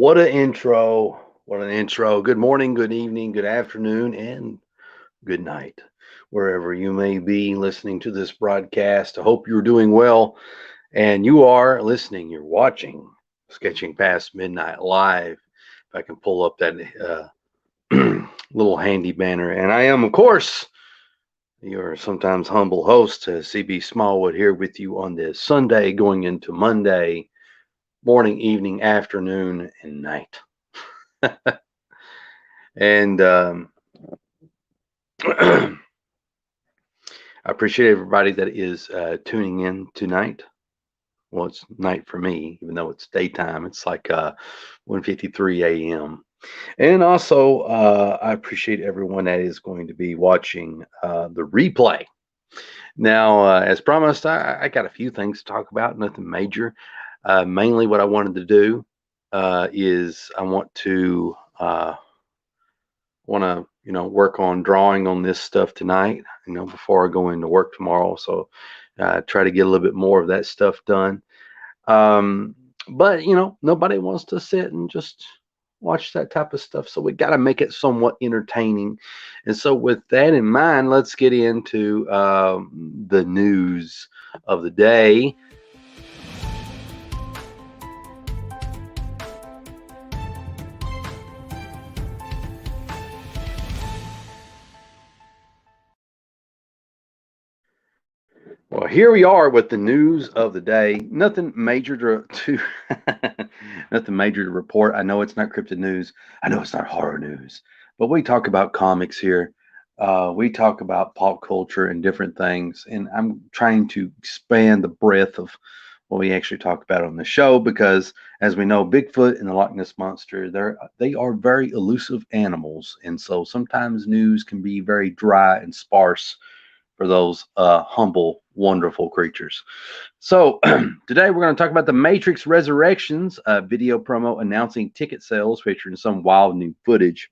What an intro. What an intro. Good morning, good evening, good afternoon, and good night, wherever you may be listening to this broadcast. I hope you're doing well. And you are listening, you're watching Sketching Past Midnight Live. If I can pull up that little handy banner. And I am, of course, your sometimes humble host, CB Smallwood, here with you on this Sunday going into Monday morning, evening, afternoon, and night. And I appreciate everybody that is tuning in tonight. Well, it's night for me, even though it's daytime. It's like 1:53 a.m. And also, I appreciate everyone that is going to be watching the replay. Now, as promised, I got a few things to talk about, nothing major. Mainly, what I wanted to do is I want to work on drawing on this stuff tonight, before I go into work tomorrow. So try to get a little bit more of that stuff done. um but nobody wants to sit and just watch that type of stuff, so we got to make it somewhat entertaining. And so with that in mind, let's get into the news of the day. Well, here we are with the news of the day. Nothing major to nothing major to report. I know it's not cryptid news. I know it's not horror news, but we talk about comics here. We talk about pop culture and different things, and I'm trying to expand the breadth of what we actually talk about on the show because, as we know, Bigfoot and the Loch Ness monster, they are very elusive animals, and so sometimes news can be very dry and sparse for those humble, wonderful creatures. So, today we're going to talk about the Matrix Resurrections video promo announcing ticket sales featuring some wild new footage.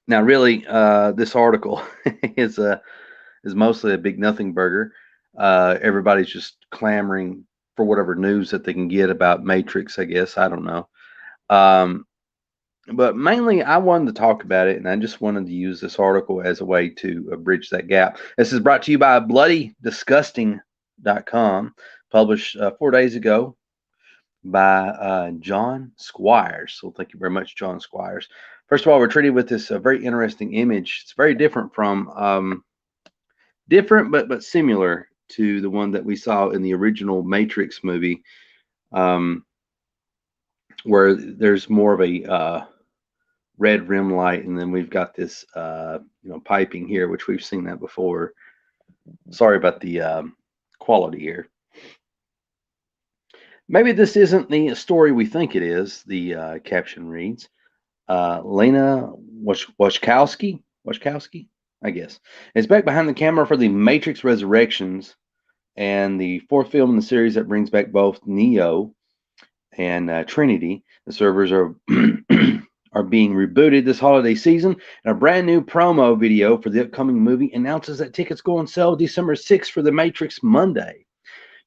Now, really, this article is mostly a big nothing burger. Everybody's just clamoring for whatever news that they can get about Matrix. I guess I don't know. Um, but mainly I wanted to talk about it, and I just wanted to use this article as a way to bridge that gap. This is brought to you by bloodydisgusting.com, published 4 days ago by John Squires. So thank you very much, John Squires. First of all, we're treated with this very interesting image. It's very different from but similar to the one that we saw in the original Matrix movie, um, where there's more of a red rim light, and then we've got this piping here, which we've seen that before. Sorry about the quality here. Maybe this isn't the story we think it is. The caption reads, Lena Wachowski, I guess, is back behind the camera for the Matrix Resurrections, and the fourth film in the series that brings back both Neo and Trinity. The servers are are being rebooted this holiday season, and a brand new promo video for the upcoming movie announces that tickets go on sale December 6th for The Matrix Monday.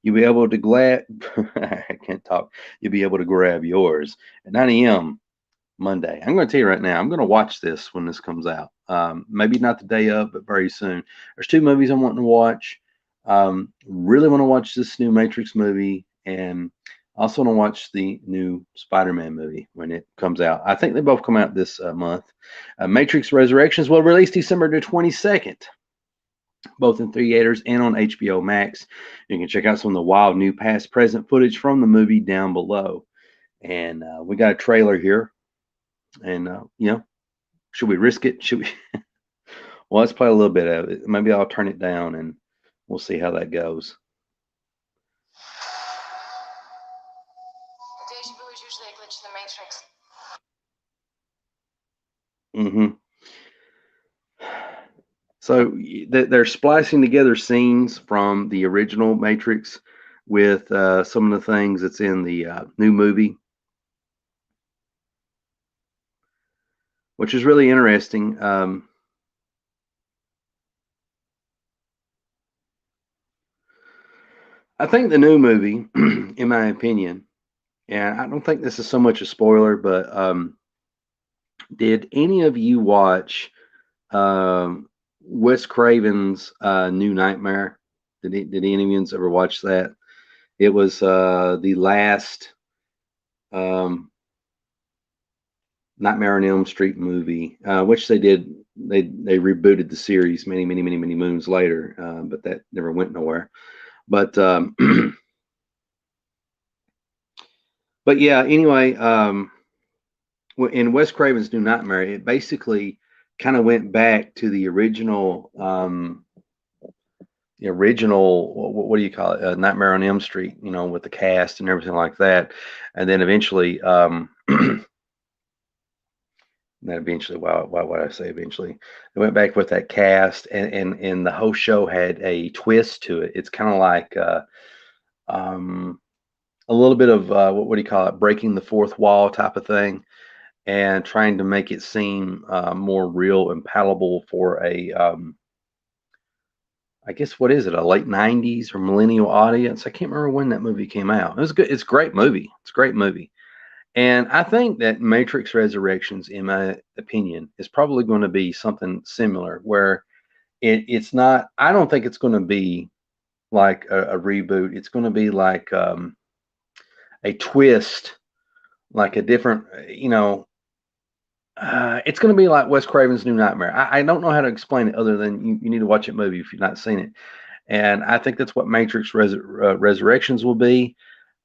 You'll be able to I can't talk. You'll be able to grab yours at 9 a.m. Monday. I'm going to tell you right now, I'm going to watch this when this comes out. Maybe not the day of, but very soon. There's two movies I'm wanting to watch. Really want to watch this new Matrix movie, and I also want to watch the new Spider-Man movie when it comes out. I think they both come out this month. Matrix Resurrections will release December the 22nd, both in theaters and on HBO Max. You can check out some of the wild new past present footage from the movie down below. And we got a trailer here. And, should we risk it? Should we? Well, let's play a little bit of it. Maybe I'll turn it down and we'll see how that goes. The deja vu is usually a glitch in the Matrix. So they're splicing together scenes from the original Matrix with some of the things that's in the new movie, which is really interesting. I think the new movie, in my opinion, And I don't think this is so much a spoiler, but did any of you watch Wes Craven's New Nightmare? Did any of you ever watch that? It was the last um, Nightmare on Elm Street movie, which they did. They rebooted the series many moons later, but that never went nowhere. But but yeah. Anyway, in Wes Craven's New Nightmare, it basically kind of went back to the original, what do you call it, Nightmare on Elm Street, with the cast and everything like that, and then eventually, not eventually, why would I say eventually? They went back with that cast, and the whole show had a twist to it. It's kind of like um, a little bit of what do you call it, breaking the fourth wall type of thing, and trying to make it seem more real and palatable for I guess what is it, a late '90s or millennial audience? I can't remember when that movie came out. It was good. It's a great movie. It's a great movie. And I think that Matrix Resurrections, in my opinion, is probably going to be something similar where it's not, I don't think it's going to be like a reboot. It's going to be like a twist, like a different, it's going to be like Wes Craven's New Nightmare. I don't know how to explain it other than you need to watch that movie if you've not seen it. And I think that's what Matrix Resurrections will be.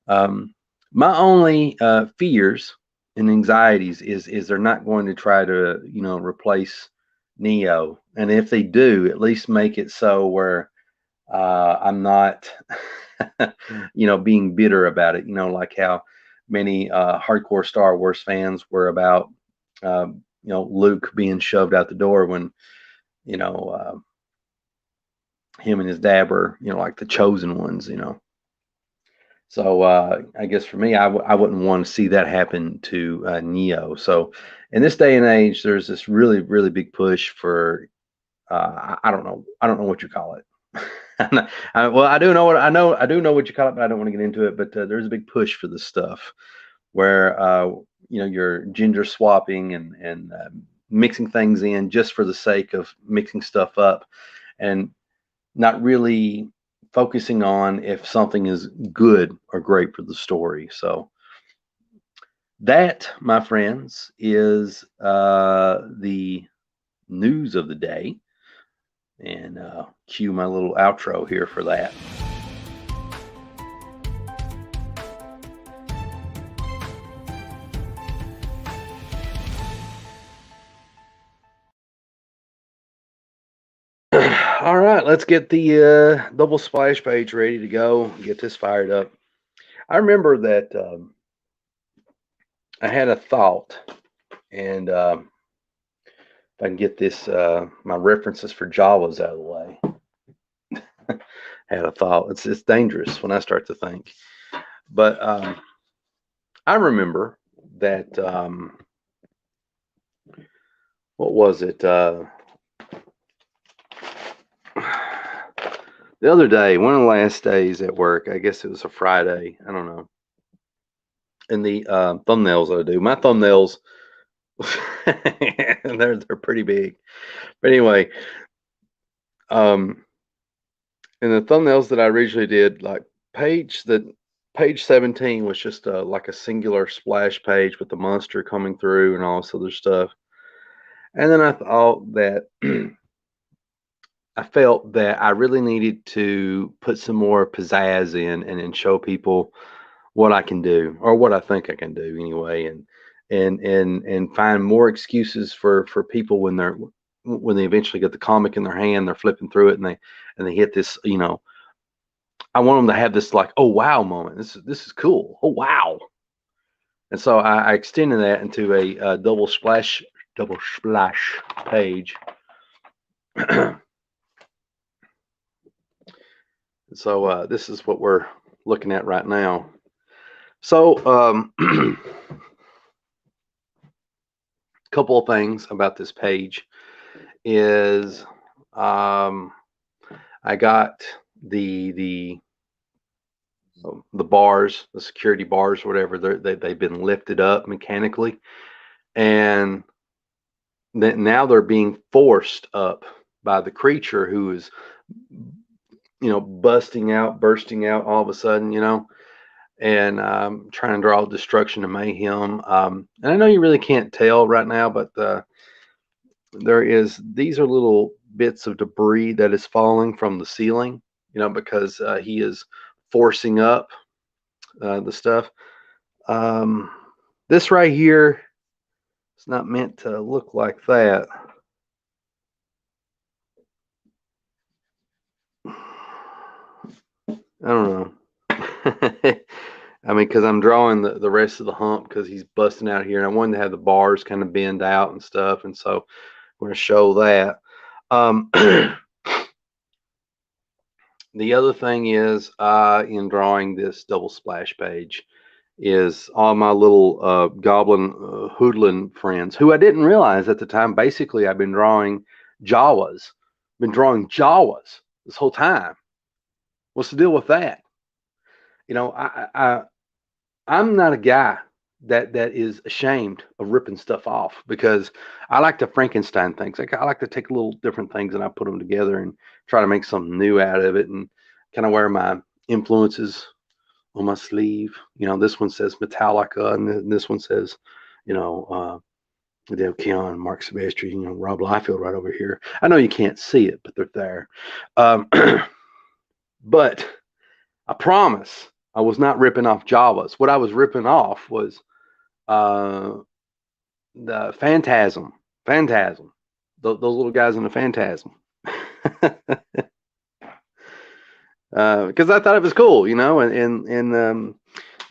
Um, my only fears and anxieties is they're not going to try to replace Neo, and if they do, at least make it so where I'm not being bitter about it. Like how many hardcore Star Wars fans were about Luke being shoved out the door when you know him and his dad were like the chosen ones. So I guess for me, I wouldn't want to see that happen to Neo. So in this day and age, there's this really big push for I don't know what you call it. Well, I do know what I do know what you call it, but I don't want to get into it. But there's a big push for this stuff where you're gender swapping and mixing things in just for the sake of mixing stuff up, and not really focusing on if something is good or great for the story. So that, my friends, is the news of the day. And cue my little outro here for that. All right, let's get the double splash page ready to go. Get this fired up. I remember that I had a thought, and if I can get this, my references for Jawas out of the way. Had a thought. It's dangerous when I start to think, but I remember that what was it? The other day, one of the last days at work, I guess it was a Friday. I don't know. And the thumbnails that I do, my thumbnails, they're pretty big. But anyway, um, and the thumbnails that I originally did, like page 17 was just like a singular splash page with the monster coming through and all this other stuff. And then I thought that I felt that I really needed to put some more pizzazz in and show people what I can do or what I think I can do anyway, and find more excuses for people when they eventually get the comic in their hand, they're flipping through it and they hit this. I want them to have this like, oh wow moment. This is cool. Oh wow. And so I extended that into a double splash page. So this is what we're looking at right now. So a couple of things about this page is I got the the bars, the security bars, whatever, they've been lifted up mechanically, and now they're being forced up by the creature who is, bursting out all of a sudden, and trying to draw destruction and mayhem. And I know you really can't tell right now, but these are little bits of debris that is falling from the ceiling, because he is forcing up the stuff. Um, this right here is not meant to look like that. I don't know. I mean, because I'm drawing the rest of the hump because he's busting out here, and I wanted to have the bars kind of bend out and stuff, and so we're going to show that. The other thing is, in drawing this double splash page, is all my little goblin hoodlum friends, who I didn't realize at the time. Basically, I've been drawing Jawas, this whole time. What's the deal with that? I'm not a guy that is ashamed of ripping stuff off, because I like to Frankenstein things. I like to take little different things and I put them together and try to make something new out of it, and kind of wear my influences on my sleeve. This one says Metallica, and this one says, Dale Keon, Mark Sebastian, Rob Liefeld right over here. I know you can't see it, but they're there. But I promise I was not ripping off Jawas. What I was ripping off was the Phantasm. Those little guys in the Phantasm. Because I thought it was cool, and the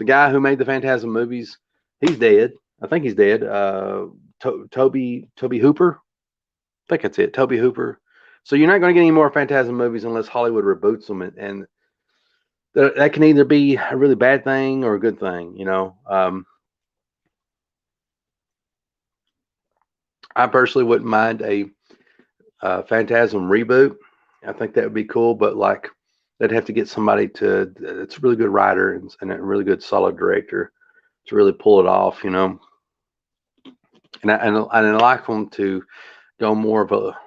guy who made the Phantasm movies, he's dead. I think he's dead. Toby Hooper. I think that's it. Toby Hooper. So you're not going to get any more Phantasm movies unless Hollywood reboots them, and that can either be a really bad thing or a good thing. I personally wouldn't mind a Phantasm reboot. I think that would be cool, but like, they'd have to get somebody that's a really good writer and a really good solid director to really pull it off, And I like them to go more of a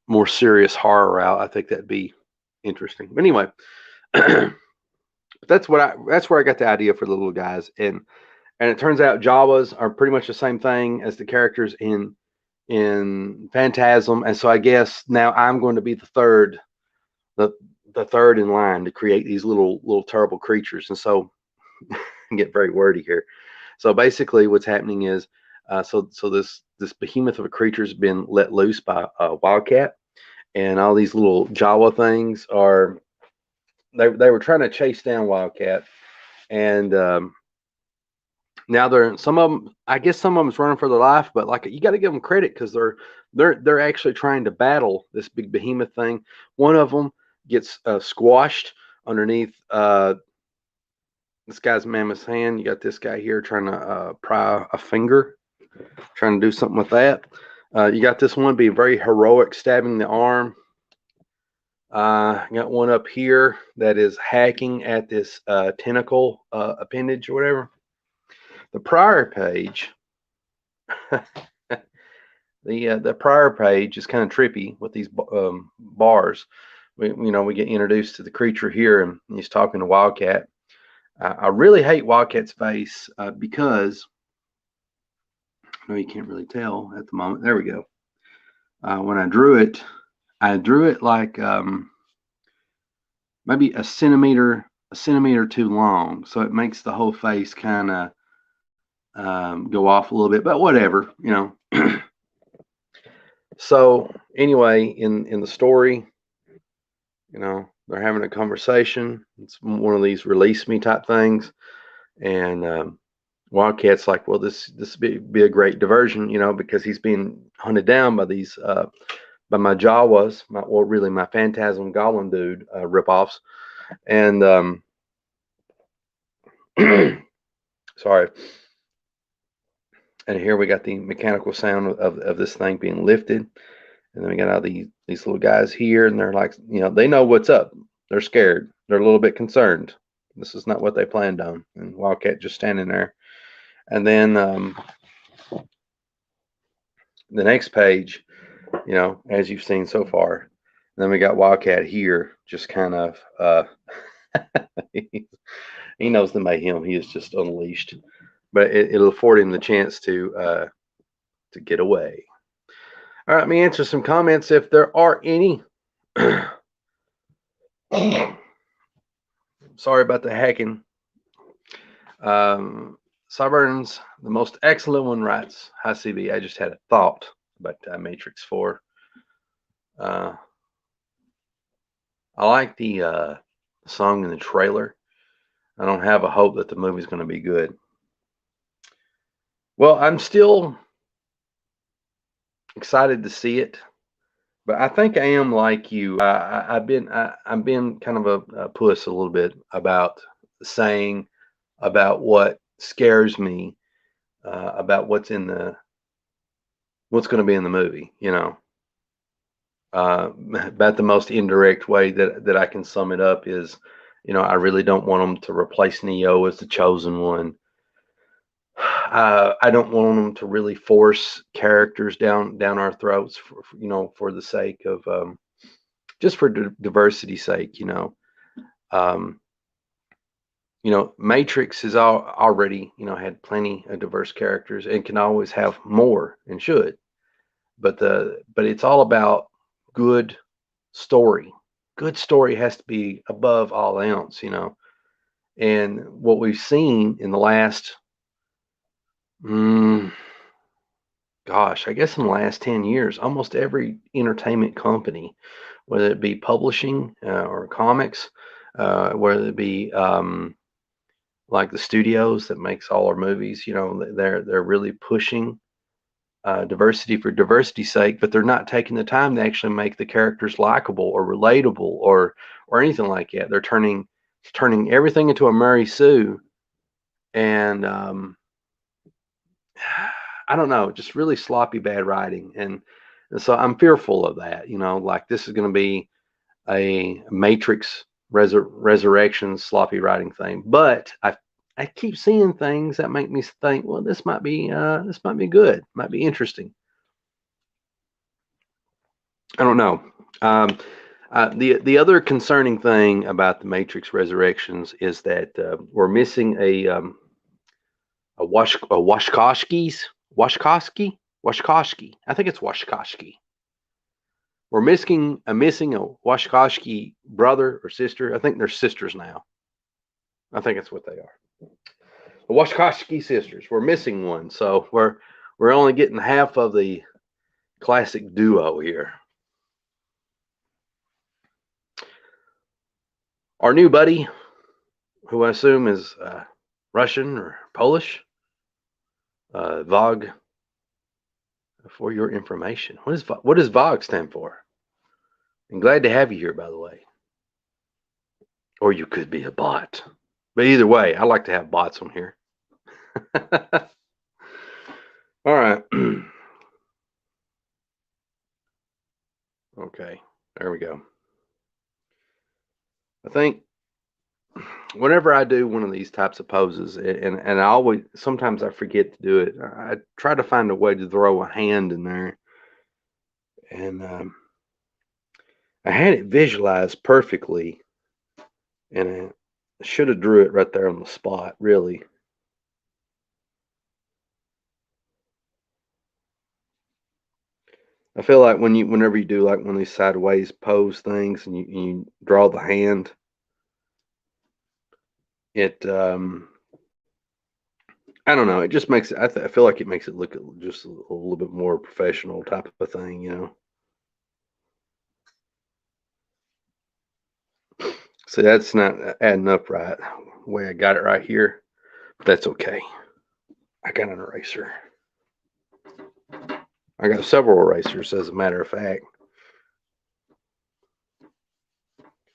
more serious horror route. I think that'd be interesting. But anyway, that's where I got the idea for the little guys, and it turns out Jawas are pretty much the same thing as the characters in Phantasm, and so I guess now I'm going to be the third in line to create these little terrible creatures. And so get very wordy here. So basically what's happening is, so this behemoth of a creature has been let loose by a wildcat, and all these little Jawa things are, they were trying to chase down Wildcat, and now some of them, I guess some of them's running for their life, but like, you got to give them credit, because they're actually trying to battle this big behemoth thing. One of them gets squashed underneath this guy's mammoth's hand. You got this guy here trying to pry a finger, trying to do something with that. You got this one being very heroic, stabbing the arm. Got one up here that is hacking at this tentacle appendage or whatever. The prior page, the prior page is kind of trippy with these bars. We get introduced to the creature here, and he's talking to Wildcat. I really hate Wildcat's face because, no, you can't really tell at the moment. There we go. When I drew it like maybe a centimeter too long, so it makes the whole face kind of go off a little bit, but whatever, So anyway, in the story, they're having a conversation. It's one of these release me type things, and Wildcat's like, well, this be a great diversion, because he's being hunted down by these by my Jawas, really my Phantasm Goblin dude ripoffs, and sorry. And here we got the mechanical sound of this thing being lifted. And then we got all these little guys here, and they're like, they know what's up. They're scared. They're a little bit concerned. This is not what they planned on. And Wildcat just standing there. And then the next page, as you've seen so far, then we got Wildcat here, just kind of, he knows the mayhem. He is just unleashed, but it'll afford him the chance to get away. All right, let me answer some comments if there are any. Sorry about the hacking. Sideburns, the most excellent one, writes, "Hi CB, I just had a thought about Matrix 4. I like the song in the trailer. I don't have a hope that the movie's going to be good." Well, I'm still excited to see it, but I think I am like you. I've been kind of a puss a little bit about saying about what scares me about what's going to be in the movie. About the most indirect way that I can sum it up is, I really don't want them to replace Neo as the chosen one. I don't want them to really force characters down our throats for the sake of just for diversity's sake. Um, Matrix has already had plenty of diverse characters and can always have more and should, but it's all about good story. Good story has to be above all else. And what we've seen in the last gosh, I guess in the last 10 years, almost every entertainment company, whether it be publishing or comics, whether it be like the studios that makes all our movies, they're really pushing diversity for diversity's sake, but they're not taking the time to actually make the characters likable or relatable or anything like that. They're turning everything into a Mary Sue, and I don't know, just really sloppy bad writing, and so I'm fearful of that. Like this is going to be a Matrix resurrection sloppy writing thing, but I keep seeing things that make me think, well, this might be good, might be interesting. I don't know. The other concerning thing about the Matrix Resurrections is that we're missing a Washkowski. I think it's Washkowski. We're missing a Washkowski brother or sister. I think they're sisters now. I think that's what they are. The Washkowski sisters. We're missing one, so we're only getting half of the classic duo here. Our new buddy, who I assume is Russian or Polish, VOG. For your information, what does VOG stand for? I'm glad to have you here, by the way. Or you could be a bot, but either way, I like to have bots on here. All right. Okay, there we go. I think whenever I do one of these types of poses, and I always, sometimes I forget to do it, I try to find a way to throw a hand in there. And I had it visualized perfectly, and I should have drew it right there on the spot, really. I feel like whenever you do like one of these sideways pose things and you draw the hand, it I don't know, it just makes it, I feel like it makes it look just a little bit more professional type of thing. So that's not adding up right the way I got it right here, but that's okay. I got an eraser. I got several erasers, as a matter of fact.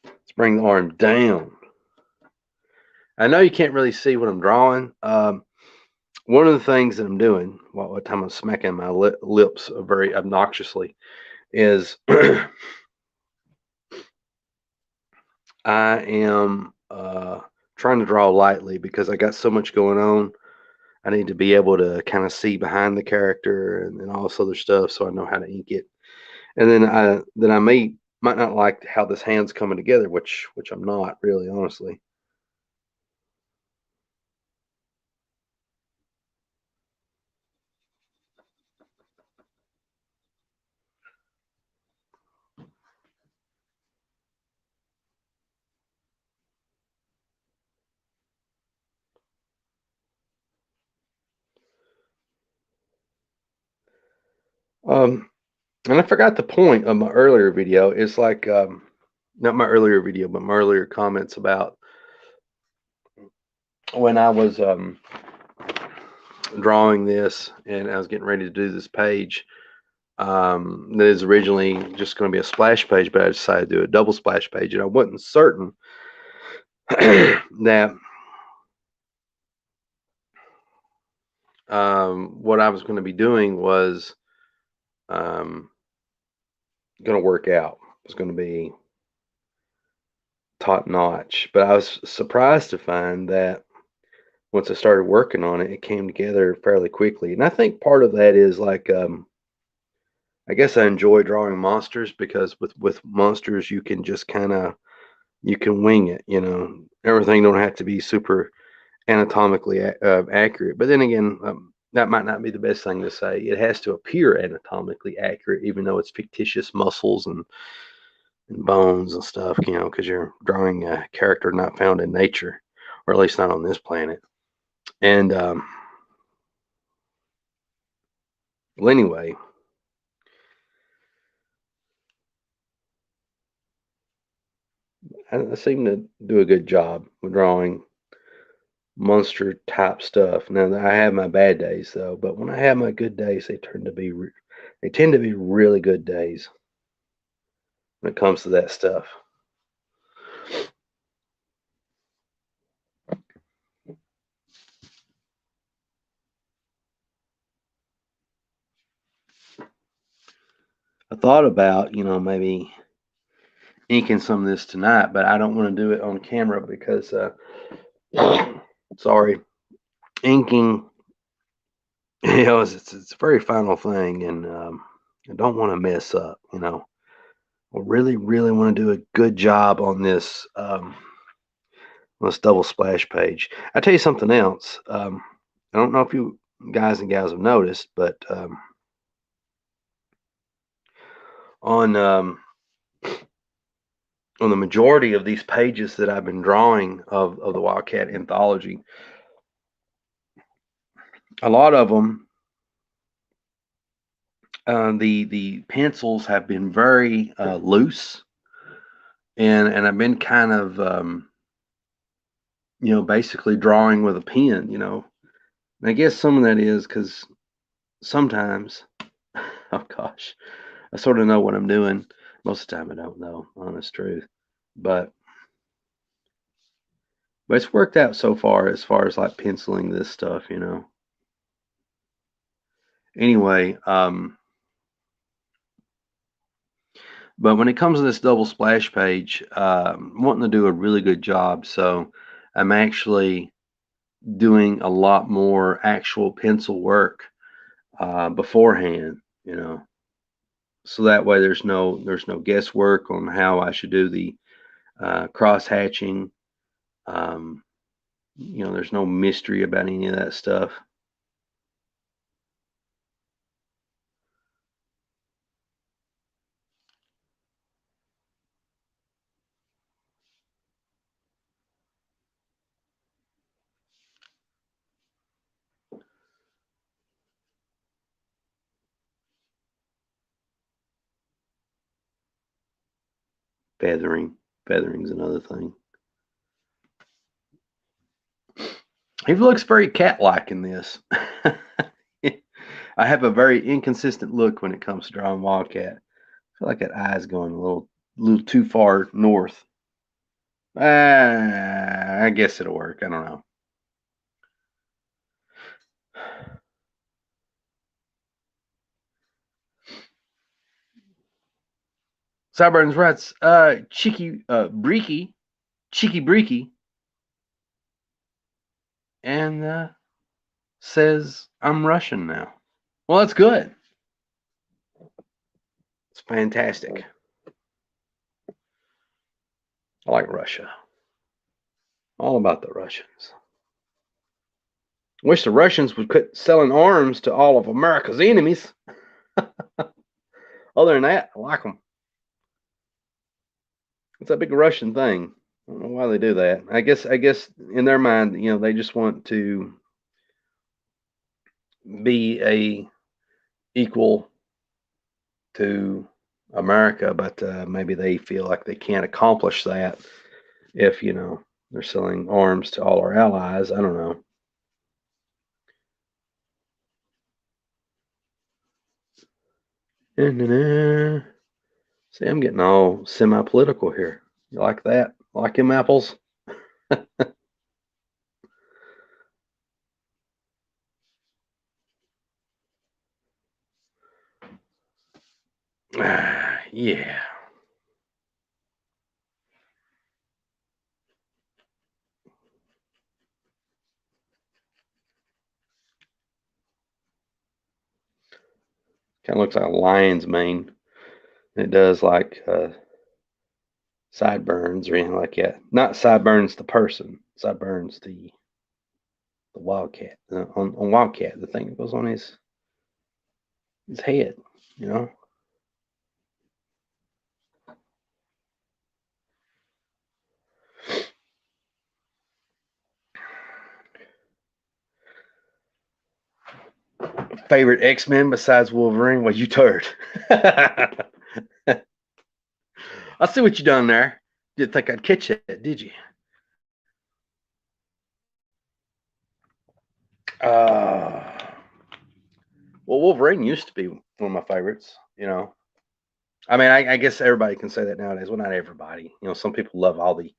Let's bring the arm down. I know you can't really see what I'm drawing. One of the things that I'm doing, while the time I'm smacking my lips very obnoxiously, is I am trying to draw lightly because I got so much going on. I need to be able to kind of see behind the character and all this other stuff, so I know how to ink it. And then I might not like how this hand's coming together, which I'm not really, honestly. Um, and I forgot the point of my earlier video. It's like not my earlier video, but my earlier comments about when I was drawing this and I was getting ready to do this page. That is originally just going to be a splash page, but I decided to do a double splash page, and I wasn't certain that what I was going to be doing was going to work out. It was going to be top notch. But I was surprised to find that once I started working on it, it came together fairly quickly. And I think part of that is like I guess I enjoy drawing monsters because with monsters you can just kind of you can wing it. You know, everything don't have to be super anatomically accurate. But then again, that might not be the best thing to say. It has to appear anatomically accurate, even though it's fictitious muscles and bones and stuff, you know, because you're drawing a character not found in nature, or at least not on this planet. And well, anyway, I seem to do a good job with drawing monster type stuff. Now I have my bad days though, but when I have my good days, they tend to be really good days when it comes to that stuff. I thought about, you know, maybe inking some of this tonight, but I don't want to do it on camera because, sorry, inking, you know, it's a very final thing, and I don't want to mess up, you know. I really, really want to do a good job on this double splash page. I tell you something else. I don't know if you guys and gals have noticed, but on on the majority of these pages that I've been drawing of the Wildcat anthology, a lot of them, the pencils have been very loose, and I've been kind of you know, basically drawing with a pen. You know, and I guess some of that is because sometimes, oh gosh, I sort of know what I'm doing. Most of the time, I don't know, honest truth, but it's worked out so far as like penciling this stuff, you know. Anyway, but when it comes to this double splash page, wanting to do a really good job, so I'm actually doing a lot more actual pencil work beforehand, you know, so that way there's no guesswork on how I should do the cross hatching. Um, you know, there's no mystery about any of that stuff. Feathering, feathering's another thing. He looks very cat-like in this. I have a very inconsistent look when it comes to drawing Wildcat. I feel like that eye's going little too far north. I guess it'll work. I don't know. Sideburns writes, Cheeky Breaky, Cheeky Breaky. and says I'm Russian now. Well, that's good. It's fantastic. I like Russia. All about the Russians. Wish the Russians would quit selling arms to all of America's enemies. Other than that, I like them. It's a big Russian thing. I don't know why they do that. I guess in their mind, they just want to be a equal to America, but maybe they feel like they can't accomplish that if they're selling arms to all our allies. I don't know. See, I'm getting all semi-political here. You like that? Like them apples? Yeah. Kind of looks like a lion's mane. It does like sideburns or anything like that. Not sideburns the person, sideburns the wildcat. On wildcat, the thing that goes on his head. You know. Favorite X-Men besides Wolverine? Well, you turd. I see what you done there. Didn't think I'd catch it, did you? Uh, well, Wolverine used to be one of my favorites. I mean, I guess everybody can say that nowadays. Well, not everybody. Some people love all the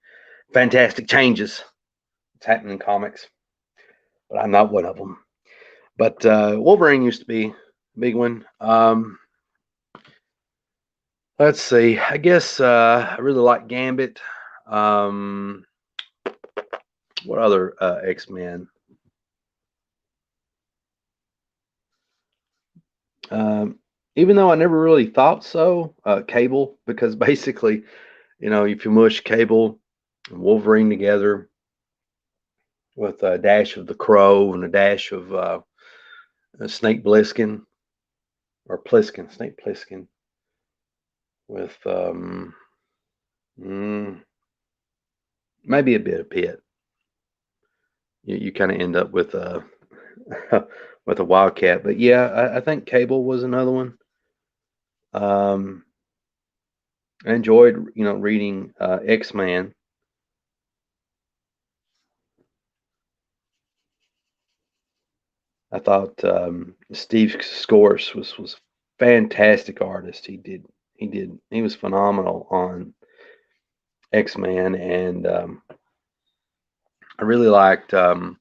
fantastic changes that's happening in comics, but I'm not one of them. But Wolverine used to be a big one. Let's see. I guess I really like Gambit. Um, what other X-Men? Um, Even though I never really thought so, Cable, because basically, if you mush Cable and Wolverine together with a dash of the Crow and a dash of Snake Plissken or Pliskin, Snake Plissken with mm, maybe a bit of Pit, you kind of end up with a with a Wildcat. But yeah, I think Cable was another one. Um, I enjoyed reading X-Man. I thought Steve Scorse was fantastic artist. He was phenomenal on X-Man, and I really liked. I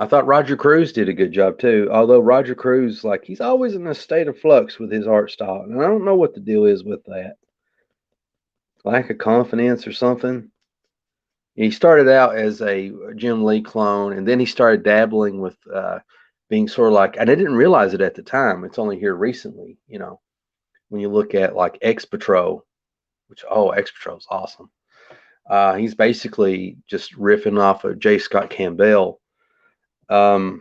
thought Roger Cruz did a good job too. Although Roger Cruz, like he's always in a state of flux with his art style, and I don't know what the deal is with that. Lack of confidence or something. He started out as a Jim Lee clone, and then he started dabbling with being sort of like, and I didn't realize it at the time. It's only here recently, when you look at like X Patrol, which X Patrol is awesome. He's basically just riffing off of J. Scott Campbell, um,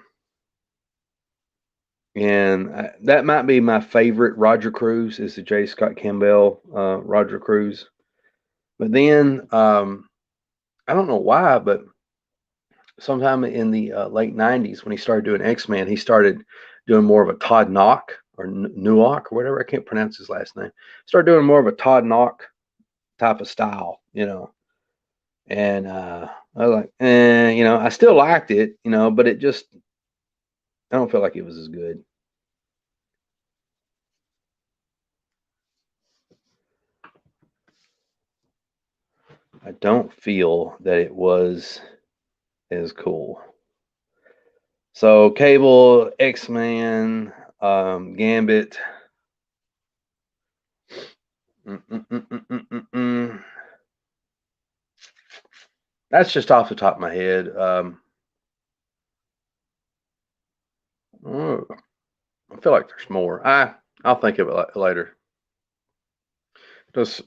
and that might be my favorite Roger Cruz is the J. Scott Campbell Roger Cruz. But then I don't know why, but sometime in the late 90s when he started doing X-Men, he started doing more of a Todd Knock or Newok or whatever. I can't pronounce his last name. Started doing more of a Todd Knock type of style. And I was like, I still liked it, but it just, I don't feel like it was as good. I don't feel that it was as cool. So Cable, X-Men, Gambit. Mm, mm, mm, mm, mm, mm, mm. That's just off the top of my head. Oh, I feel like there's more. I'll think of it later. Does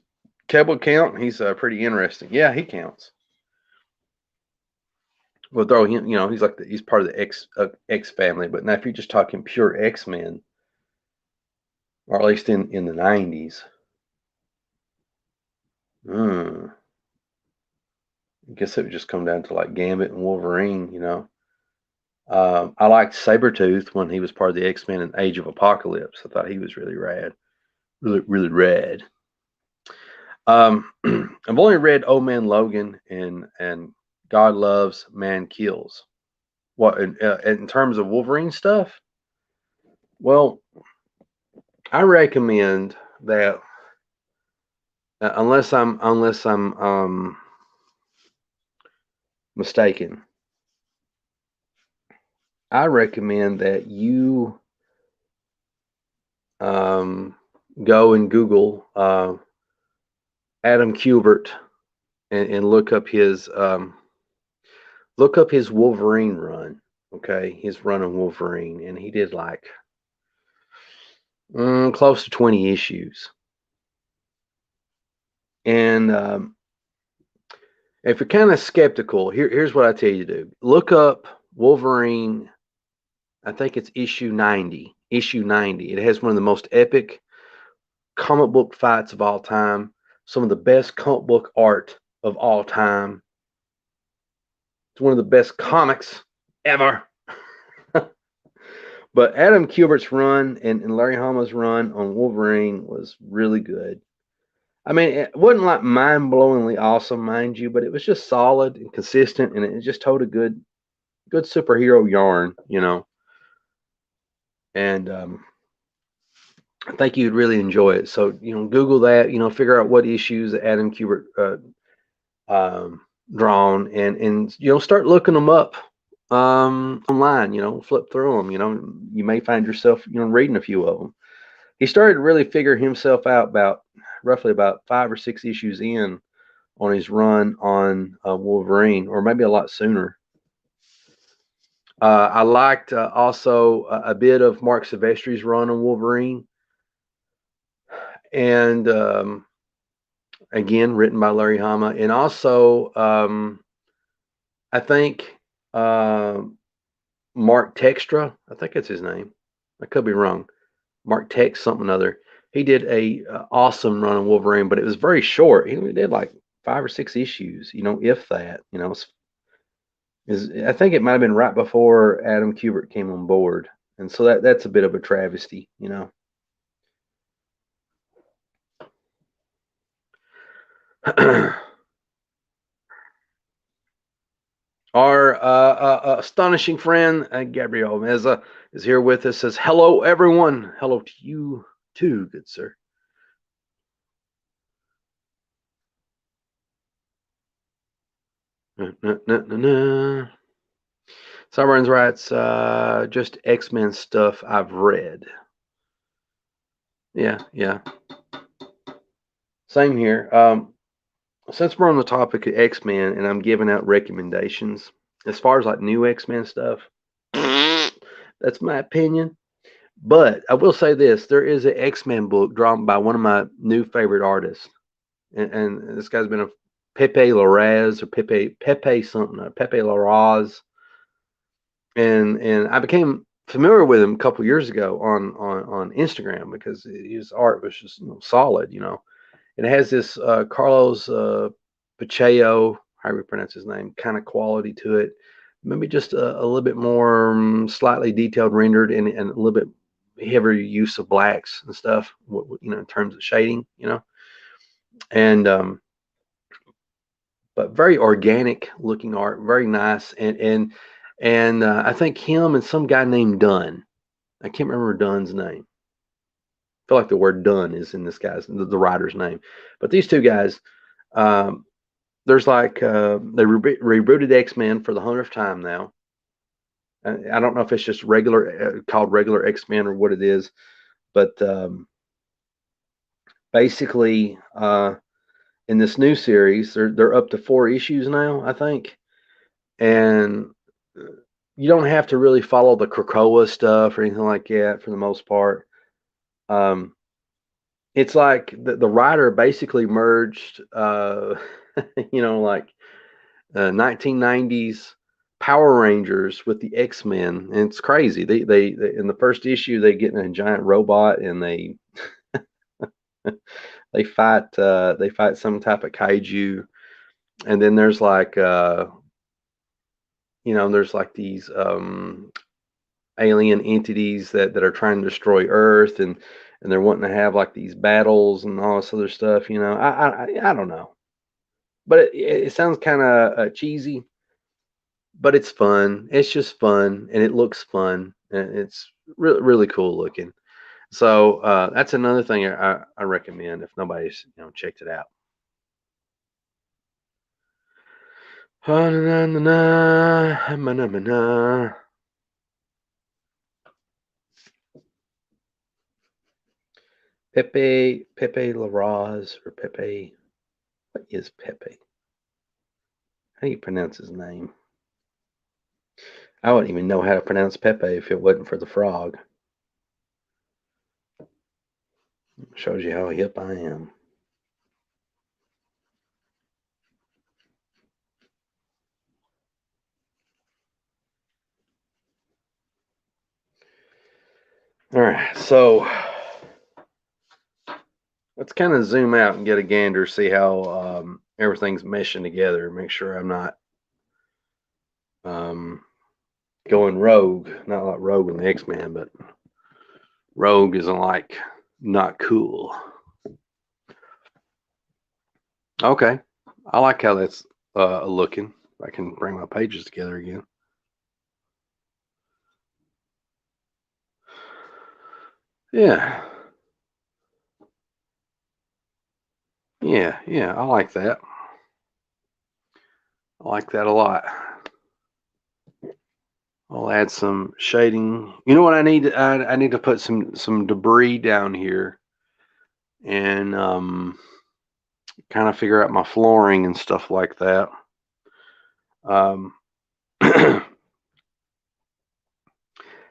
Cable count? He's pretty interesting. Yeah, he counts. We'll throw him. He's like he's part of the X family. But now, if you're just talking pure X Men, or at least in the '90s, I guess it would just come down to like Gambit and Wolverine. I liked Sabretooth when he was part of the X Men in Age of Apocalypse. I thought he was really rad, really really rad. I've only read Old Man Logan and God Loves, Man Kills. What in terms of Wolverine stuff? Well, I recommend that unless I'm mistaken, I recommend that you go and Google Adam Kubert and look up his Wolverine run. Okay, his run on Wolverine, and he did like close to 20 issues. And if you're kind of skeptical, here's what I tell you to do: look up Wolverine. I think it's issue 90. Issue 90. It has one of the most epic comic book fights of all time. Some of the best comic book art of all time. It's one of the best comics ever. But Adam Kubert's run and Larry Hama's run on Wolverine was really good. I mean, it wasn't like mind-blowingly awesome, mind you, but it was just solid and consistent, and it just told a good superhero yarn. And I think you'd really enjoy it. So, Google that, figure out what issues that Adam Kubert drawn, and start looking them up online. Flip through them. You may find yourself reading a few of them. He started to really figure himself out roughly about 5 or 6 issues in on his run on Wolverine, or maybe a lot sooner. I liked also a bit of Mark Silvestri's run on Wolverine, and again written by Larry Hama, and also I think Mark Textra, I think that's his name. I could be wrong. Mark Tex something other. He did a awesome run on Wolverine, but it was very short. He only did like 5 or 6 issues, if that. I think it might have been right before Adam Kubert came on board, and so that's a bit of a travesty. Our astonishing friend Gabriel Meza is here with us. Says hello, everyone. Hello to you too, good sir. Sideburns writes, just X-Men stuff I've read. Yeah. Same here. Since we're on the topic of X-Men and I'm giving out recommendations, as far as like new X-Men stuff, that's my opinion. But I will say this: there is an X-Men book drawn by one of my new favorite artists, and this guy's been a Pepe Larraz or Pepe something, Pepe Larraz, and I became familiar with him a couple years ago on Instagram because his art was just solid. It has this Carlos Pacheco, however you pronounce his name, kind of quality to it. Maybe just a little bit more slightly detailed rendered and a little bit heavier use of blacks and stuff, in terms of shading, and but very organic looking art, very nice, and I think him and some guy named Dunn. I can't remember Dunn's name. I feel like the word Dunn is in this guy's the writer's name, but these two guys, there's like they rebooted X-Men for the 100th time now. I don't know if it's just called regular X-Men or what it is, but basically in this new series, they're up to 4 issues now, I think, and you don't have to really follow the Krakoa stuff or anything like that for the most part. Um, it's like the writer basically merged, like 1990s Power Rangers with the X-Men, and it's crazy. They in the first issue they get in a giant robot and they fight some type of kaiju, and then there's like there's like these alien entities that are trying to destroy Earth, and they're wanting to have like these battles and all this other stuff. I don't know, but it sounds kind of cheesy, but it's fun. It's just fun, and it looks fun, and it's really really cool looking. So that's another thing I recommend if nobody's checked it out. Pepe Larraz or Pepe. What is Pepe? How do you pronounce his name? I wouldn't even know how to pronounce Pepe if it wasn't for the frog. Shows you how hip I am. All right, so let's kind of zoom out and get a gander, see how everything's meshing together. Make sure I'm not um, going rogue. Not like Rogue in the X-Men, but rogue isn't like not cool. Okay, I like how that's looking. I can bring my pages together again. Yeah, yeah, I like that. I like that a lot. I'll add some shading. You know what I need? I need to put some debris down here and kind of figure out my flooring and stuff like that. Um,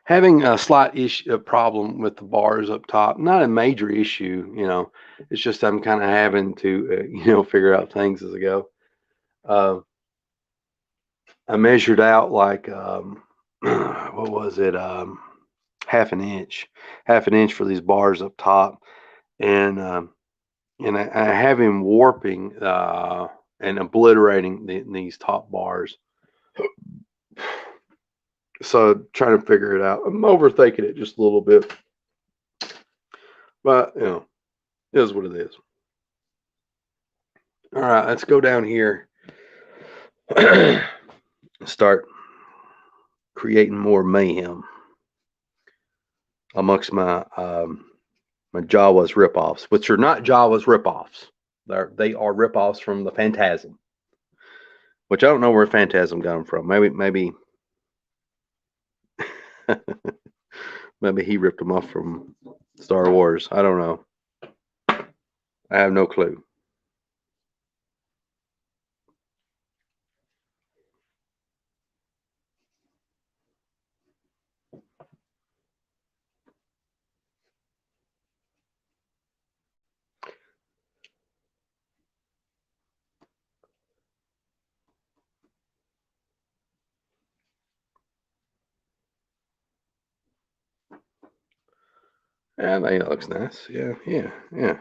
having a slight issue, a problem with the bars up top. Not a major issue, It's just I'm kind of having to, figure out things as I go. Uh, I measured out like what was it? Half an inch for these bars up top, and I have him warping and obliterating these top bars. So trying to figure it out. I'm overthinking it just a little bit, but it is what it is. All right, let's go down here. Start creating more mayhem amongst my Jawas ripoffs, which are not Jawas ripoffs. They are ripoffs from the Phantasm, which I don't know where Phantasm got them from. Maybe maybe he ripped them off from Star Wars. I don't know. I have no clue. Yeah, I think it looks nice. Yeah, yeah, yeah.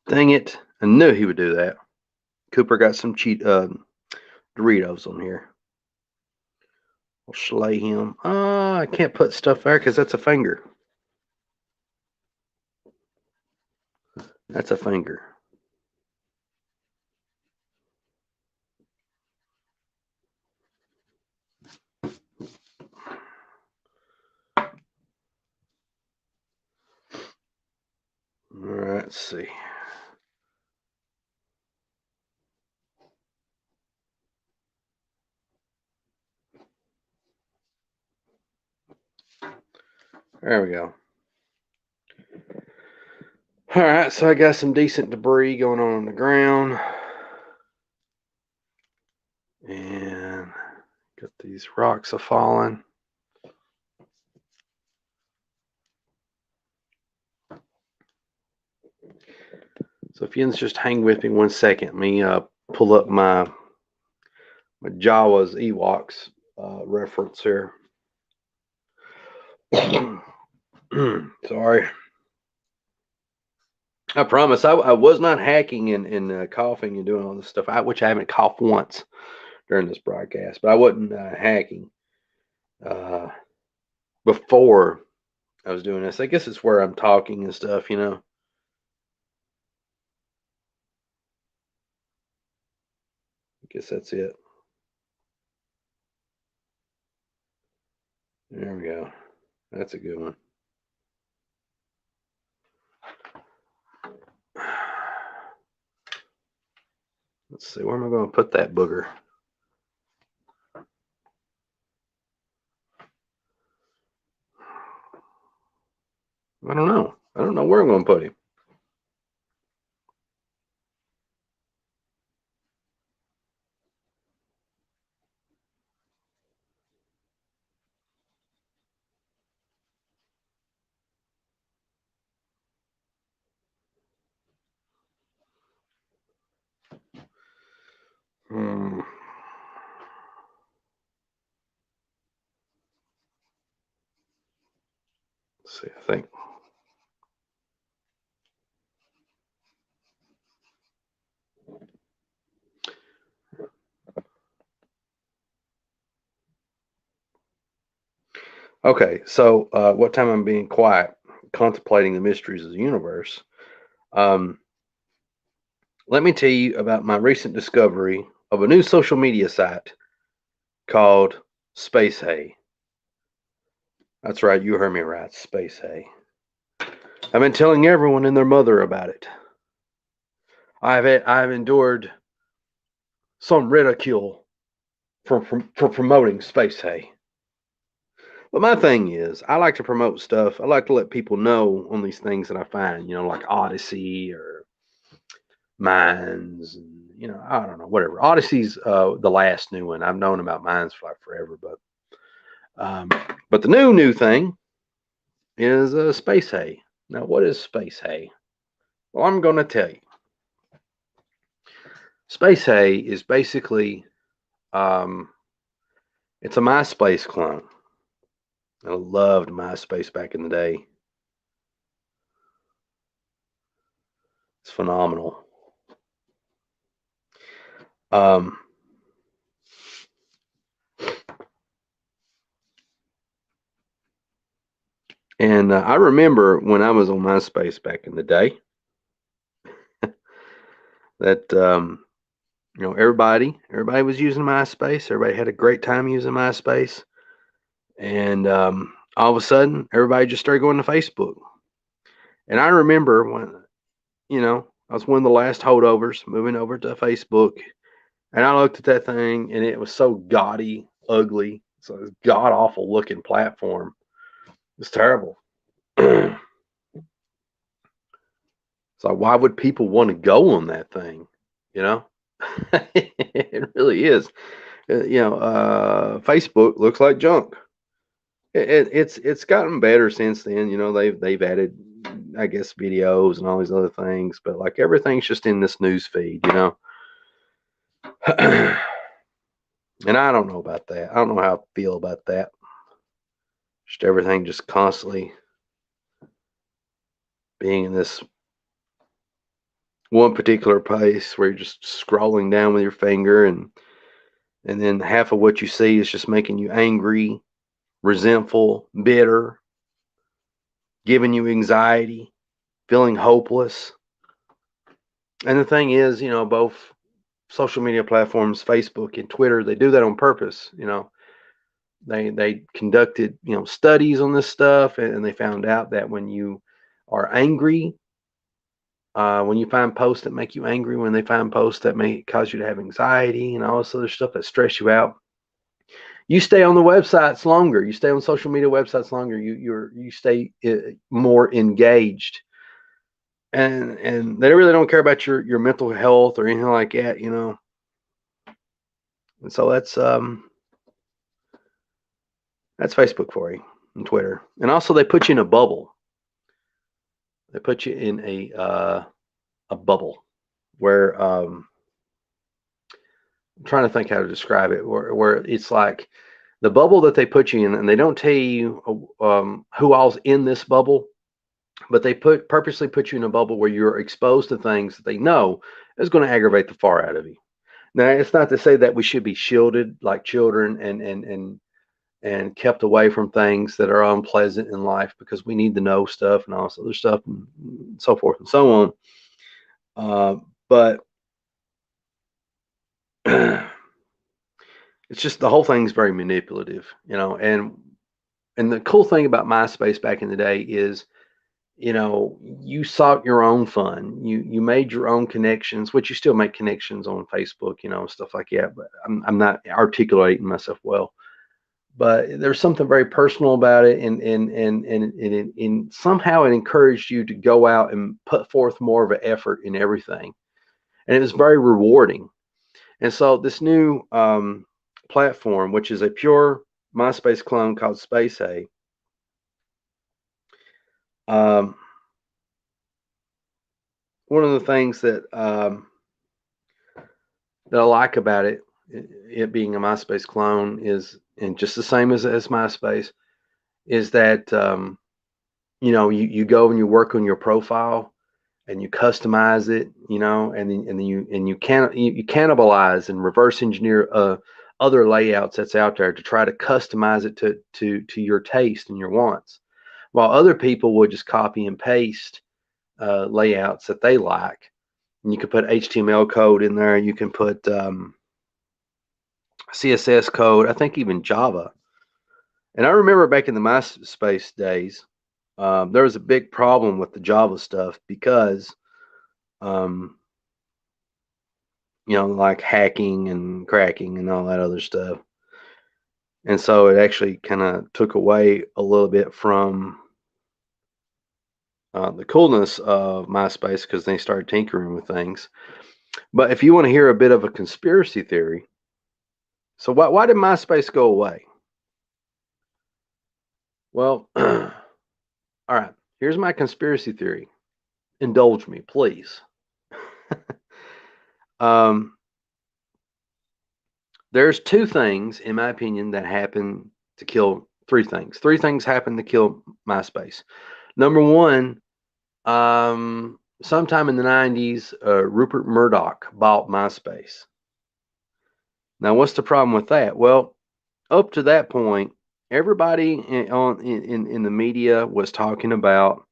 Dang it! I knew he would do that. Cooper got some cheat Doritos on here. We'll slay him. I can't put stuff there because that's a finger. That's a finger. Let's see. There we go. All right, so I got some decent debris going on the ground. And got these rocks are falling. So if you just hang with me 1 second, let me pull up my Jawas Ewoks reference here. Sorry. I promise I was not hacking and coughing and doing all this stuff, which I haven't coughed once during this broadcast, but I wasn't hacking before I was doing this. I guess it's where I'm talking and stuff, you know. I guess that's it. There we go. That's a good one. Let's see, where am I going to put that booger? I don't know. I don't know where I'm going to put him. Let's see, I think. Okay, so what time I'm being quiet, contemplating the mysteries of the universe. Let me tell you about my recent discovery of a new social media site called Space Hay. That's right, you heard me right, Space Hay. I've been telling everyone and their mother about it. I've endured some ridicule for promoting Space Hay. But my thing is, I like to promote stuff. I like to let people know on these things that I find, you know, like Odyssey or Mines, and you know, I don't know, whatever. Odyssey's the last new one. I've known about Mines for like forever, but the new thing is Space Hay. Now, what is Space Hay? Well, I'm going to tell you. Space Hay is basically it's a MySpace clone. I loved MySpace back in the day. It's phenomenal. Um, and I remember when I was on MySpace back in the day that you know, everybody was using MySpace. Everybody had a great time using MySpace, and all of a sudden, everybody just started going to Facebook. And I remember when, you know, I was one of the last holdovers moving over to Facebook, and I looked at that thing, and it was so gaudy, ugly, so god awful looking platform. It's terrible. So why would people want to go on that thing? You know, it really is. You know, Facebook looks like junk. It's gotten better since then. You know, they've added, I guess, videos and all these other things, but like everything's just in this news feed. You know, and I don't know about that. I don't know how I feel about that. Just everything just constantly being in this one particular place where you're just scrolling down with your finger, and then half of what you see is just making you angry, resentful, bitter, giving you anxiety, feeling hopeless. And the thing is, you know, both social media platforms, Facebook and Twitter, they do that on purpose. You know, they conducted, you know, studies on this stuff, and they found out that when you are angry when you find posts that make you angry, when they find posts that may cause you to have anxiety and all this other stuff that stress you out, you stay on the websites longer. You stay on social media websites longer. You stay more engaged, and they really don't care about your mental health or anything like that, you know. And so that's Facebook for you and Twitter. And also they put you in a bubble. They put you in a bubble where I'm trying to think how to describe it, where it's like the bubble that they put you in, and they don't tell you who all's in this bubble, but they purposely put you in a bubble where you're exposed to things that they know is going to aggravate the far out of you. Now, it's not to say that we should be shielded like children and kept away from things that are unpleasant in life, because we need to know stuff and all this other stuff and so forth and so on. But it's just the whole thing's very manipulative, you know. And the cool thing about MySpace back in the day is, you know, you sought your own fun. You made your own connections, which you still make connections on Facebook, you know, stuff like that. But I'm not articulating myself well. But there's something very personal about it, and somehow it encouraged you to go out and put forth more of an effort in everything, and it was very rewarding. And so this new platform, which is a pure MySpace clone called Space A, um, one of the things that I like about it being a MySpace clone is, and just the same as MySpace, is that you know, you go and you work on your profile and you customize it, you know, and then you cannibalize and reverse engineer other layouts that's out there to try to customize it to your taste and your wants, while other people will just copy and paste layouts that they like. And you can put HTML code in there. You can put CSS code. I think even Java. And I remember back in the MySpace days, there was a big problem with the Java stuff because, um, you know, like hacking and cracking and all that other stuff. And so it actually kind of took away a little bit from the coolness of MySpace, because they started tinkering with things. But if you want to hear a bit of a conspiracy theory, so why did MySpace go away? Well, all right, here's my conspiracy theory. Indulge me, please. um, there's two things, in my opinion, that happen to kill three things. Three things happen to kill MySpace. Number one, sometime in the 90s, Rupert Murdoch bought MySpace. Now, what's the problem with that? Well, up to that point, everybody in the media was talking about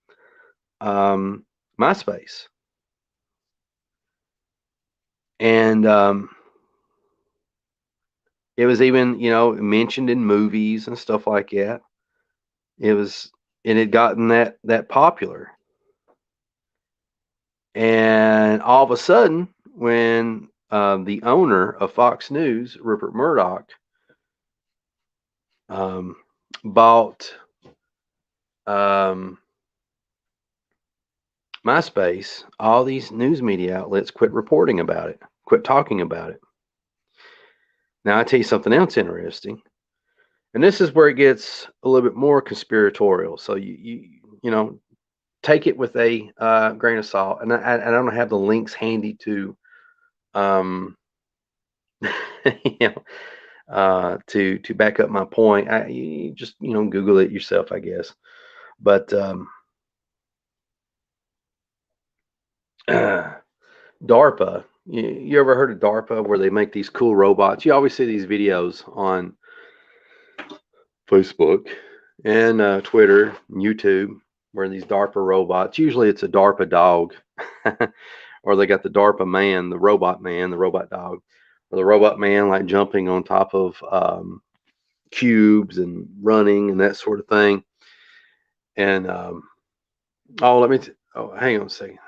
MySpace. And it was even, you know, mentioned in movies and stuff like that. It was, and it had gotten that popular. And all of a sudden, when the owner of Fox News, Rupert Murdoch, bought um, MySpace, all these news media outlets quit reporting about it, quit talking about it. Now, I tell you something else interesting, and this is where it gets a little bit more conspiratorial. So you know, take it with a grain of salt. And I don't have the links handy to you know, to back up my point. You just, you know, Google it yourself, I guess. But DARPA. You ever heard of DARPA, where they make these cool robots? You always see these videos on Facebook and Twitter, and YouTube, where these DARPA robots. Usually, it's a DARPA dog, or they got the DARPA man, the robot dog, or the robot man like jumping on top of cubes and running and that sort of thing. And oh, hang on a second.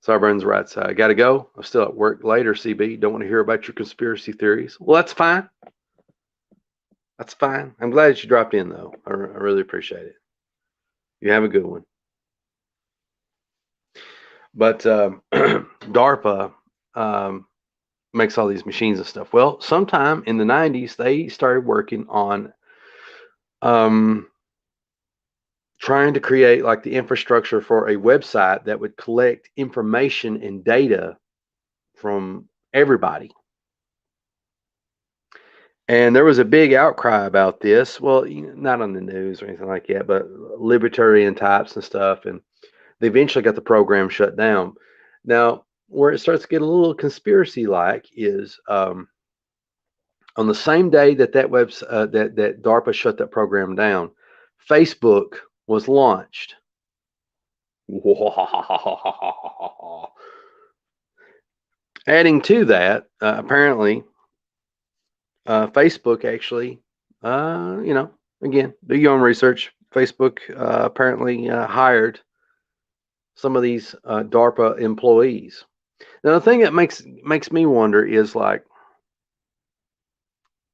Sarburns writes, I got to go. I'm still at work later, CB. Don't want to hear about your conspiracy theories. Well, that's fine. That's fine. I'm glad that you dropped in, though. I really appreciate it. You have a good one. But DARPA makes all these machines and stuff. Well, sometime in the 90s, they started working on trying to create like the infrastructure for a website that would collect information and data from everybody. And there was a big outcry about this. Well, not on the news or anything like that, but libertarian types and stuff. And they eventually got the program shut down. Now, where it starts to get a little conspiracy-like is on the same day that that DARPA shut that program down, Facebook was launched. Adding to that, apparently, Facebook actually, again, do your own research. Facebook apparently hired some of these DARPA employees. Now, the thing that makes me wonder is like,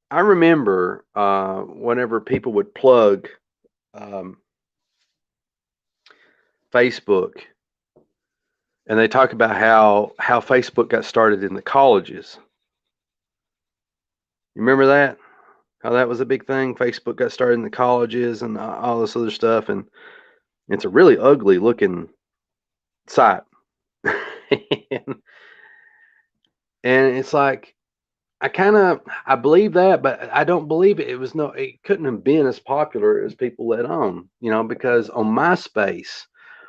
I remember whenever people would plug Facebook, and they talk about how Facebook got started in the colleges. You remember that? How that was a big thing? Facebook got started in the colleges and all this other stuff, and it's a really ugly looking site. and it's like I believe that, but I don't believe it. It couldn't have been as popular as people let on, because on MySpace,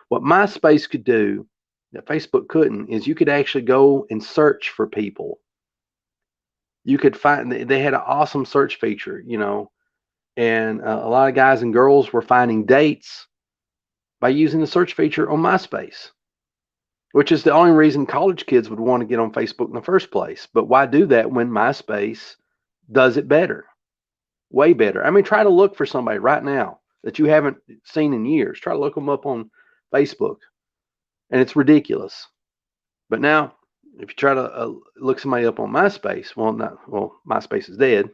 what MySpace could do that Facebook couldn't is you could actually go and search for people. You could find, they had an awesome search feature, and a lot of guys and girls were finding dates by using the search feature on MySpace, which is the only reason college kids would want to get on Facebook in the first place. But why do that when MySpace does it better? Way better. I mean, try to look for somebody right now that you haven't seen in years. Try to look them up on Facebook, and it's ridiculous. But now, if you try to look somebody up on MySpace, MySpace is dead.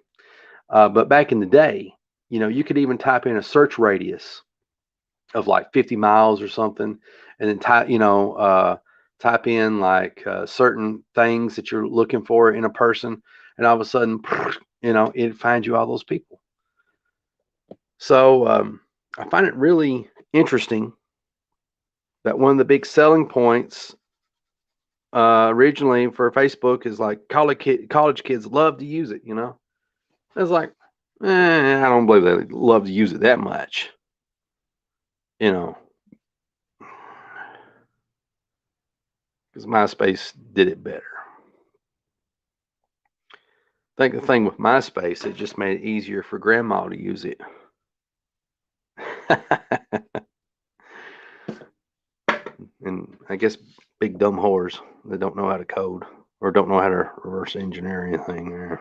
But back in the day, you could even type in a search radius of like 50 miles or something, and then type in like certain things that you're looking for in a person, and all of a sudden, it finds you all those people. So I find it really interesting that one of the big selling points originally for Facebook is like college kids love to use it. It's like, I don't believe they love to use it that much. Because MySpace did it better. I think the thing with MySpace, it just made it easier for grandma to use it. And I guess big dumb whores that don't know how to code or don't know how to reverse engineer anything there.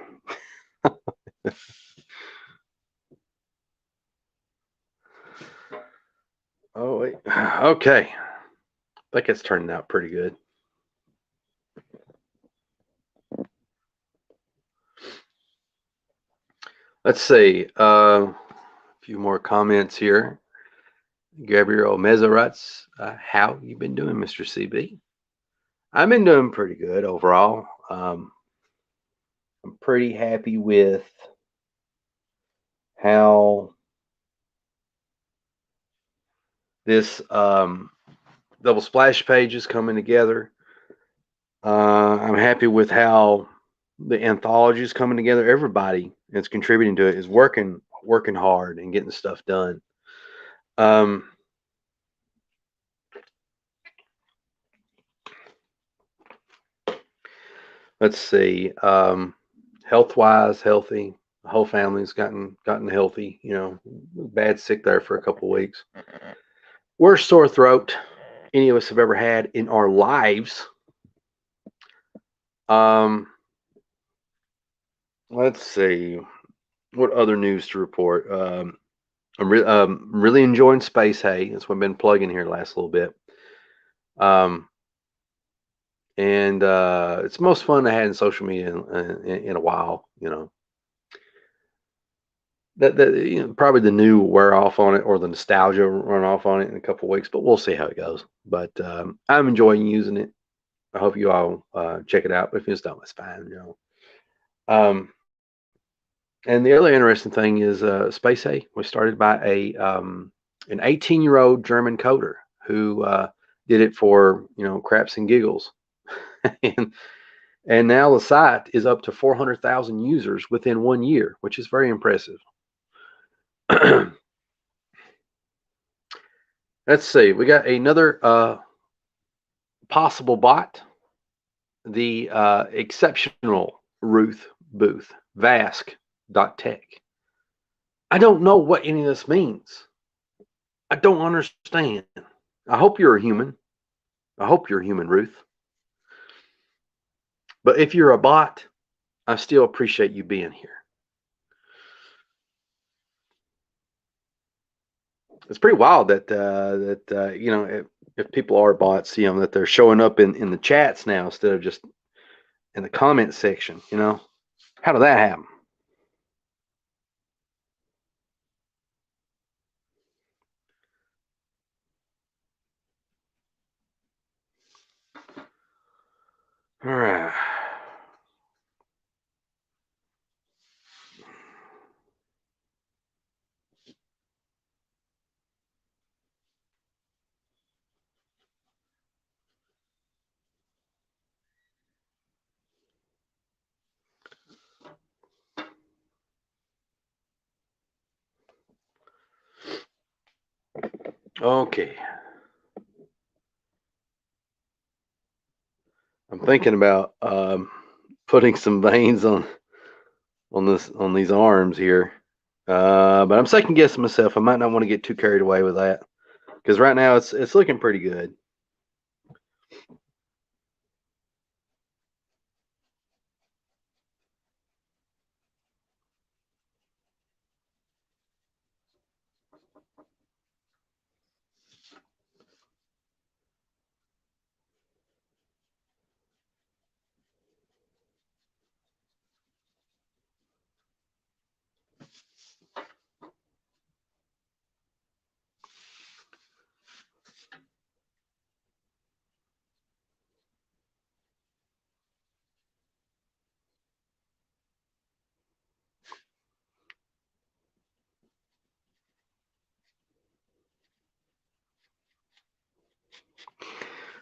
Oh, wait. Okay. I think it's turning out pretty good. Let's see. A few more comments here. Gabriel Meza writes, how you been doing, Mr. CB? I've been doing pretty good overall. I'm pretty happy with how this double splash page is coming together. I'm happy with how the anthology is coming together. Everybody that's contributing to it is working hard and getting stuff done. Let's see. Health-wise, healthy. The whole family's gotten healthy. Bad sick there for a couple of weeks. Worst sore throat any of us have ever had in our lives. Let's see. What other news to report? I'm really enjoying Space Hay. That's what I've been plugging here the last little bit. and it's the most fun I had in social media in a while. Probably the new wear off on it or the nostalgia run off on it in a couple of weeks, but we'll see how it goes. But I'm enjoying using it. I hope you all check it out. But if you just don't, it's fine. Um, and the other interesting thing is Space A was started by an 18-year-old German coder who did it for craps and giggles, and now the site is up to 400,000 users within 1 year, which is very impressive. Let's see, we got another possible bot, the exceptional Ruth Booth, Vask.tech. I don't know what any of this means. I don't understand. I hope you're a human. I hope you're a human, Ruth. But if you're a bot, I still appreciate you being here. It's pretty wild that if people are bots, that they're showing up in the chats now instead of just in the comment section. How did that happen? All right. Okay. I'm thinking about putting some veins on these arms here, but I'm second guessing myself. I might not want to get too carried away with that because right now it's looking pretty good.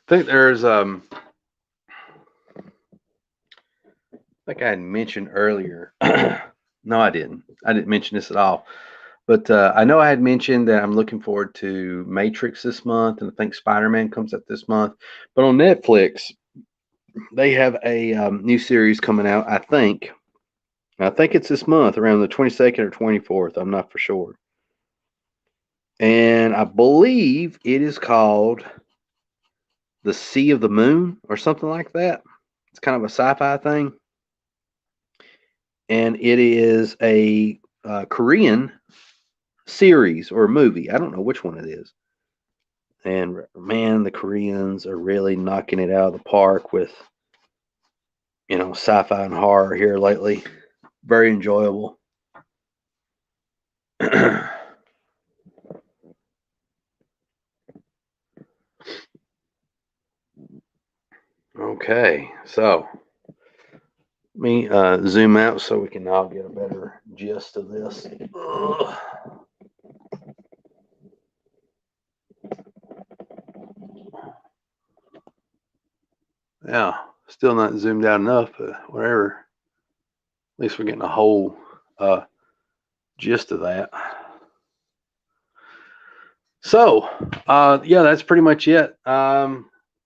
I think there's I think I had mentioned earlier. No, I didn't. I didn't mention this at all. But I know I had mentioned that I'm looking forward to Matrix this month, and I think Spider-Man comes out this month. But on Netflix, they have a new series coming out. I think it's this month, around the 22nd or 24th. I'm not for sure. And I believe it is called The Sea of the Moon or something like that. It's kind of a sci-fi thing, and it is a Korean series or movie. I don't know which one it is. And man, the Koreans are really knocking it out of the park with sci-fi and horror here lately. Very enjoyable. Okay, so let me zoom out so we can all get a better gist of this. Ugh. Yeah, still not zoomed out enough, but whatever. At least we're getting a whole gist of that. So, yeah, that's pretty much it.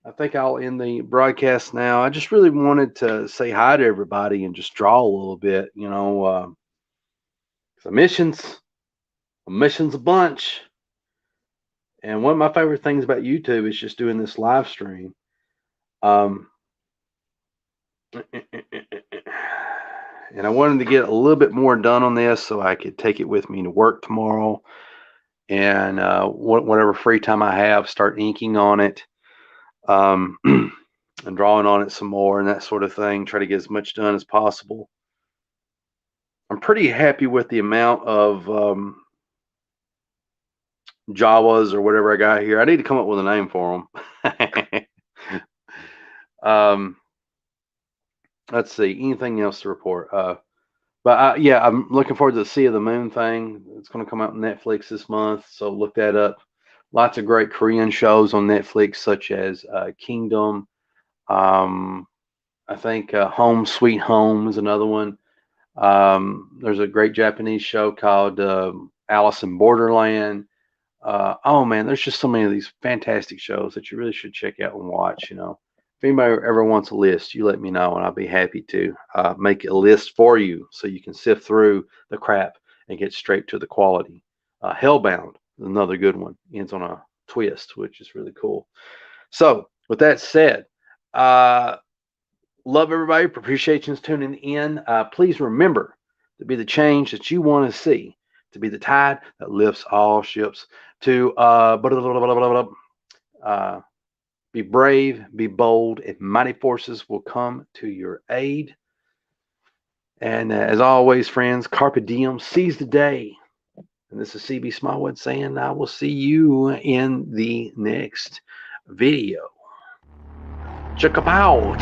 I think I'll end the broadcast now. I just really wanted to say hi to everybody and just draw a little bit, the missions a bunch. And one of my favorite things about YouTube is just doing this live stream. And I wanted to get a little bit more done on this so I could take it with me to work tomorrow. And whatever free time I have, start inking on it. and drawing on it some more and that sort of thing. Try to get as much done as possible. I'm pretty happy with the amount of Jawas or whatever I got here. I need to come up with a name for them. Let's see. Anything else to report? But yeah, I'm looking forward to the Sea of the Moon thing. It's going to come out on Netflix this month, so look that up. Lots of great Korean shows on Netflix, such as Kingdom. I think Home Sweet Home is another one. There's a great Japanese show called Alice in Borderland. Oh man, there's just so many of these fantastic shows that you really should check out and watch. If anybody ever wants a list, you let me know, and I'll be happy to make a list for you so you can sift through the crap and get straight to the quality. Hellbound is another good one. Ends on a twist, which is really cool. So, with that said, love everybody. Appreciate you tuning in. Please remember to be the change that you want to see, to be the tide that lifts all ships, to be brave, be bold, and mighty forces will come to your aid. And as always, friends, carpe diem, seize the day. And this is CB Smallwood saying I will see you in the next video. Check-a-pow.